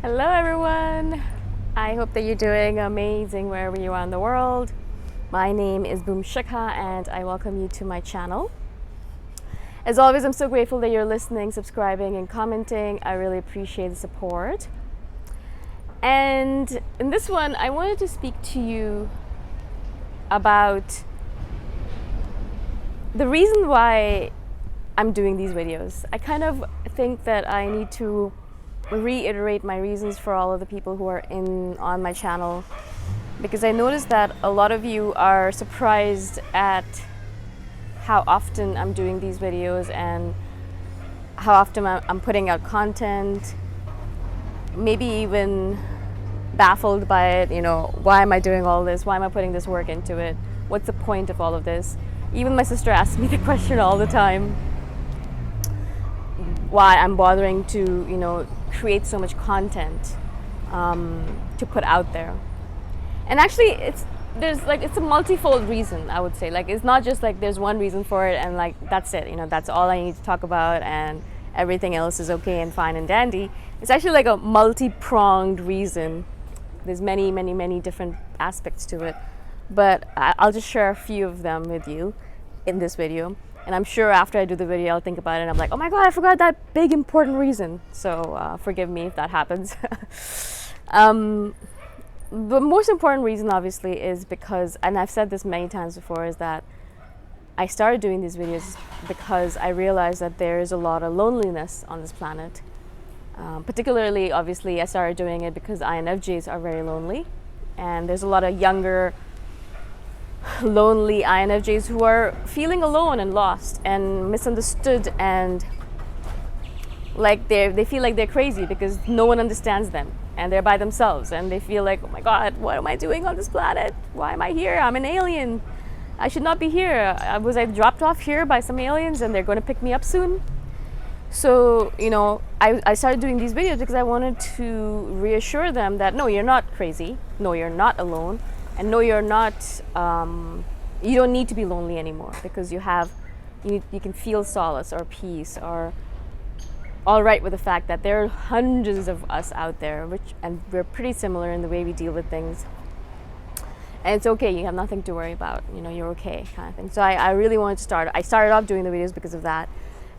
Hello everyone! I hope that you're doing amazing wherever you are in the world. My name is Boom Shikha and I welcome you to my channel. As always, I'm so grateful that you're listening, subscribing and commenting. I really appreciate the support. And in this one, I wanted to speak to you about the reason why I'm doing these videos. I kind of think that I need to reiterate my reasons for all of the people who are on my channel, because I noticed that a lot of you are surprised at how often I'm doing these videos and how often I'm putting out content, maybe even baffled by it. Why am I doing all this? Why am I putting this work into it? What's the point of all of this? Even my sister asks me the question all the time, why I'm bothering to create so much content to put out there. And actually it's a multifold reason, I would say. It's not just there's one reason for it and that's it, that's all I need to talk about and everything else is okay and fine and dandy. It's actually a multi-pronged reason. There's many different aspects to it, but I'll just share a few of them with you in this video. And I'm sure after I do the video, I'll think about it and I'm like, oh my God, I forgot that big important reason. So forgive me if that happens. The most important reason, obviously, is because, and I've said this many times before, is that I started doing these videos because I realized that there is a lot of loneliness on this planet. Particularly, obviously, I started doing it because INFJs are very lonely. And there's a lot of younger, lonely INFJs who are feeling alone and lost and misunderstood, and they feel like they're crazy because no one understands them and they're by themselves, and they feel like, oh my God, what am I doing on this planet? Why am I here? I'm an alien. I should not be here. Was I dropped off here by some aliens and they're going to pick me up soon? So, I started doing these videos because I wanted to reassure them that no, you're not crazy. No, you're not alone. And no, you're not, you don't need to be lonely anymore, because you can feel solace or peace or all right with the fact that there are hundreds of us out there, and we're pretty similar in the way we deal with things. And it's okay, you have nothing to worry about, you're okay, kind of thing. So I really wanted to I started off doing the videos because of that.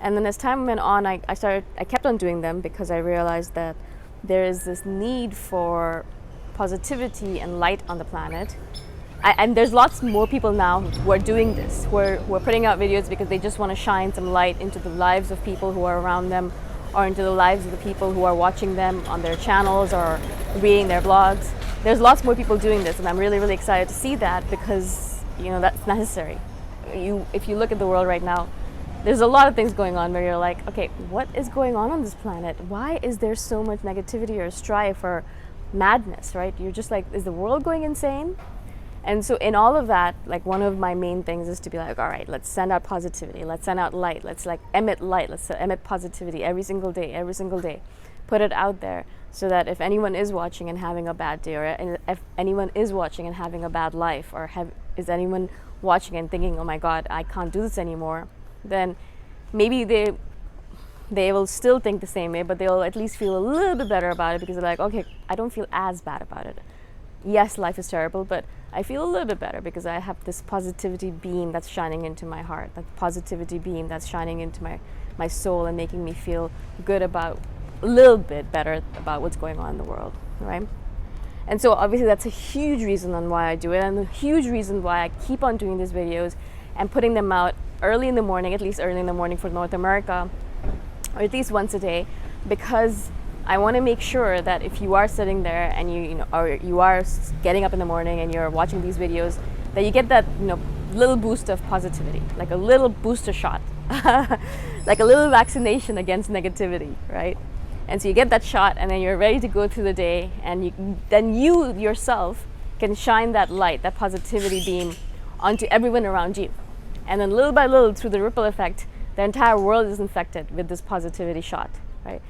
And then as time went on, I kept on doing them because I realized that there is this need for positivity and light on the planet. And there's lots more people now who are doing this, who are putting out videos because they just want to shine some light into the lives of people who are around them, or into the lives of the people who are watching them on their channels or reading their blogs. There's lots more people doing this, and I'm really, really excited to see that, because that's necessary. If you look at the world right now, there's a lot of things going on where you're like, okay, what is going on this planet? Why is there so much negativity or strife or madness, right? You're just like, is the world going insane? And so in all of that, one of my main things is to be like, all right, let's send out positivity, let's send out light, let's emit light, let's emit positivity every single day, put it out there, so that if anyone is watching and having a bad day, or if anyone is watching and having a bad life, or is anyone watching and thinking, oh my God, I can't do this anymore, then maybe they will still think the same way, but they'll at least feel a little bit better about it, because they're like, okay, I don't feel as bad about it. Yes, life is terrible, but I feel a little bit better because I have this positivity beam that's shining into my heart, that positivity beam that's shining into my soul and making me feel good about, a little bit better about what's going on in the world, right? And so obviously that's a huge reason on why I do it, and a huge reason why I keep on doing these videos and putting them out early in the morning, at least early in the morning for North America, or at least once a day, because I want to make sure that if you are sitting there and you are getting up in the morning and you're watching these videos, that you get that little boost of positivity, like a little booster shot, like a little vaccination against negativity, right? And so you get that shot, and then you're ready to go through the day, and then you yourself can shine that light, that positivity beam onto everyone around you. And then little by little, through the ripple effect, the entire world is infected with this positivity shot, right?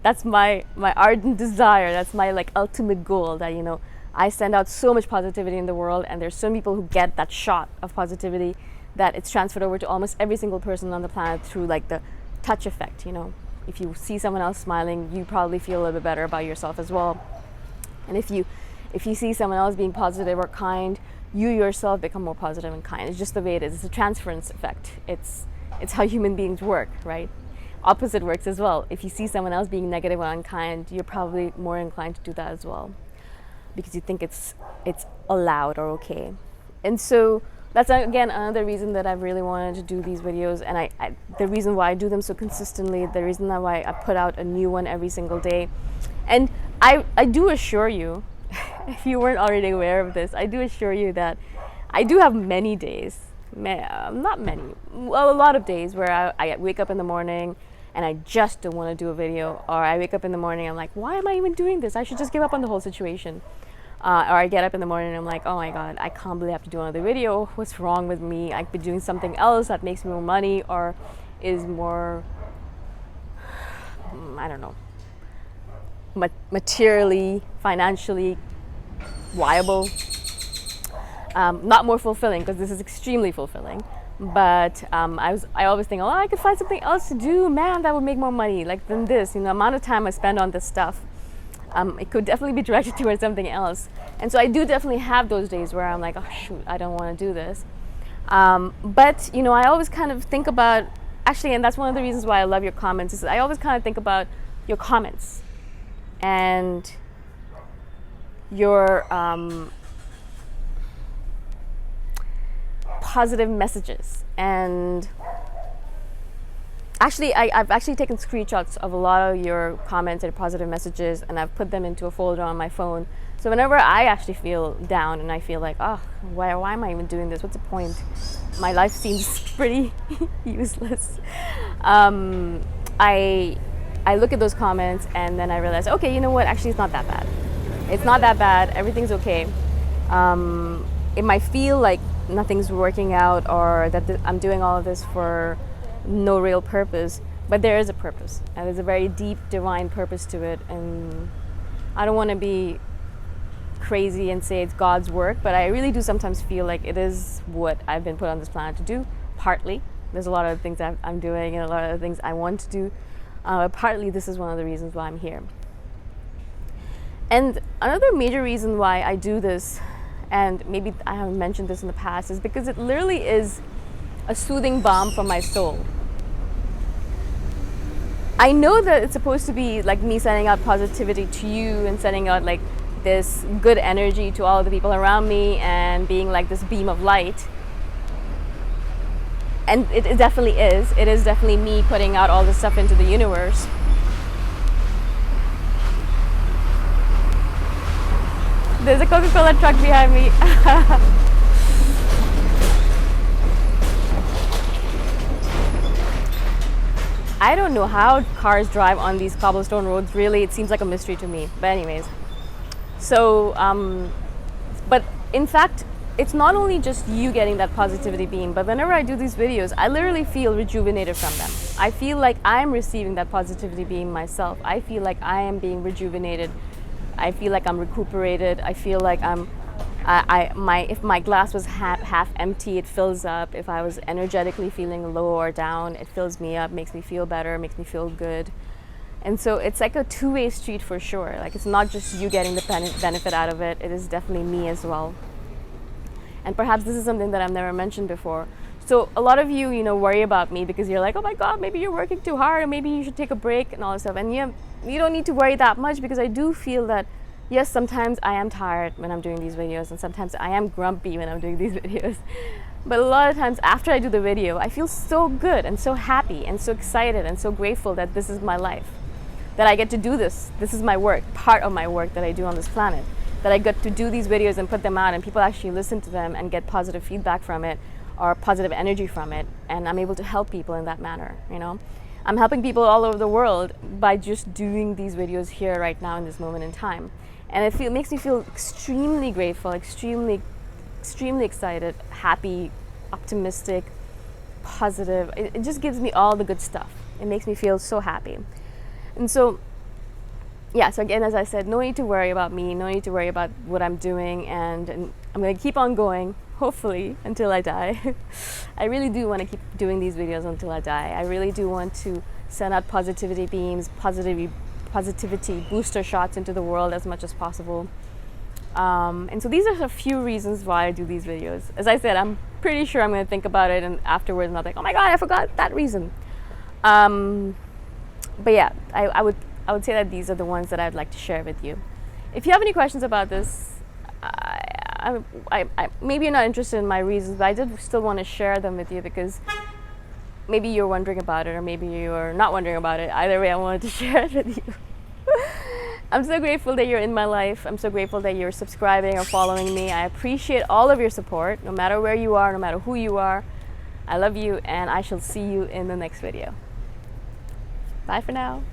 That's my ardent desire. That's my ultimate goal, that I send out so much positivity in the world, and there's so many people who get that shot of positivity that it's transferred over to almost every single person on the planet through the touch effect, If you see someone else smiling, you probably feel a little bit better about yourself as well. And if you see someone else being positive or kind, you yourself become more positive and kind. It's just the way it is. It's a transference effect. It's how human beings work, right? Opposite works as well. If you see someone else being negative or unkind, you're probably more inclined to do that as well, because you think it's allowed or okay. And so that's again another reason that I've really wanted to do these videos, and I the reason why I do them so consistently, the reason why I put out a new one every single day. And I do assure you, if you weren't already aware of this, I do assure you that I do have many days, not many, well, a lot of days where I wake up in the morning and I just don't want to do a video, or I wake up in the morning and I'm like, why am I even doing this? I should just give up on the whole situation. Or I get up in the morning and I'm like, oh my God, I can't believe I have to do another video. What's wrong with me? I could be doing something else that makes me more money or is more, I don't know, materially, financially viable. Not more fulfilling, because this is extremely fulfilling. But I always think, oh, I could find something else to do. Man, that would make more money than this. You know, the amount of time I spend on this stuff. It could definitely be directed towards something else. And so I do definitely have those days where I'm like, oh shoot, I don't want to do this. But you know, I always kind of think about, actually, and that's one of the reasons why I love your comments, is I always kind of think about your comments and your positive messages. And actually, I've actually taken screenshots of a lot of your comments and positive messages, and I've put them into a folder on my phone. So whenever I actually feel down and I feel like, oh, why am I even doing this? What's the point? My life seems pretty useless. I look at those comments and then I realize, okay, you know what? Actually, it's not that bad. It's not that bad. Everything's okay. It might feel like nothing's working out, or that I'm doing all of this for no real purpose, but there is a purpose, and there's a very deep divine purpose to it. And I don't want to be crazy and say it's God's work, but I really do sometimes feel like it is what I've been put on this planet to do. Partly, there's a lot of things that I'm doing and a lot of things I want to do. Partly, this is one of the reasons why I'm here. And another major reason why I do this, and maybe I haven't mentioned this in the past, is because it literally is a soothing balm for my soul. I know that it's supposed to be like me sending out positivity to you and sending out like this good energy to all the people around me and being like this beam of light. And it definitely is. It is definitely me putting out all this stuff into the universe. There's a Coca-Cola truck behind me. I don't know how cars drive on these cobblestone roads. Really, it seems like a mystery to me. But anyways, so, but in fact, it's not only just you getting that positivity beam, but whenever I do these videos, I literally feel rejuvenated from them. I feel like I'm receiving that positivity beam myself. I feel like I am being rejuvenated. I feel like I'm recuperated. I feel like if my glass was half empty, it fills up. If I was energetically feeling low or down, it fills me up, makes me feel better, makes me feel good. And so it's like a two-way street for sure. Like, it's not just you getting the benefit out of it, it is definitely me as well. And perhaps this is something that I've never mentioned before. So a lot of you, worry about me because you're like, oh my God, maybe you're working too hard, or maybe you should take a break and all this stuff. And you don't need to worry that much, because I do feel that, yes, sometimes I am tired when I'm doing these videos, and sometimes I am grumpy when I'm doing these videos. But a lot of times after I do the video, I feel so good and so happy and so excited and so grateful that this is my life, that I get to do this. This is my work, part of my work that I do on this planet, that I get to do these videos and put them out, and people actually listen to them and get positive feedback from it or positive energy from it, and I'm able to help people in that manner. I'm helping people all over the world by just doing these videos here right now in this moment in time. And it makes me feel extremely grateful, extremely excited, happy, optimistic, positive. It just gives me all the good stuff. It makes me feel so happy. And so, yeah, so again, as I said, no need to worry about me, no need to worry about what I'm doing, and I'm going to keep on going, hopefully, until I die. I really do want to keep doing these videos until I die. I really do want to send out positivity beams, positivity booster shots into the world as much as possible. And so these are a few reasons why I do these videos. As I said, I'm pretty sure I'm going to think about it and afterwards not like, oh my god, I forgot that reason. But yeah, I would say that these are the ones that I'd like to share with you. If you have any questions about this, maybe you're not interested in my reasons, but I did still want to share them with you because maybe you're wondering about it or maybe you're not wondering about it. Either way, I wanted to share it with you. I'm so grateful that you're in my life. I'm so grateful that you're subscribing or following me. I appreciate all of your support, no matter where you are, no matter who you are. I love you, and I shall see you in the next video. Bye for now.